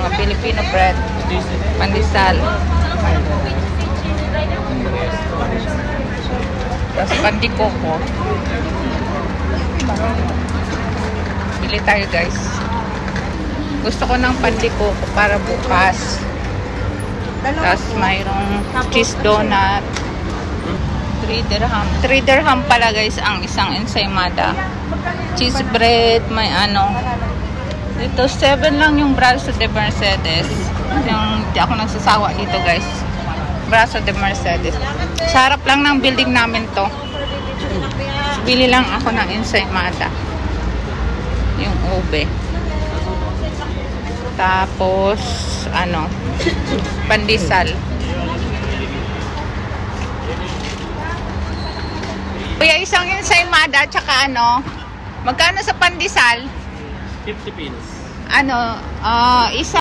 mga Filipino bread. Pandesal. Tapos pandikoko. Bili tayo guys. Gusto ko ng pandikoko para bukas. Tapos mayroong cheese donut. 3 dirham. 3 dirham pala guys ang isang ensaymada. Cheese bread, may ano. Dito 7 lang yung Brazo de Mercedes. Yung di ako nagsasawa dito guys. Brazo de Mercedes. Sa harap lang ng building namin to. Bili lang ako ng ensaymada. Yung ube. Tapos ano, pandesal. Kuya, isang ensaymada tsaka ano, magkano sa pandesal? 50 pins. Ano, isa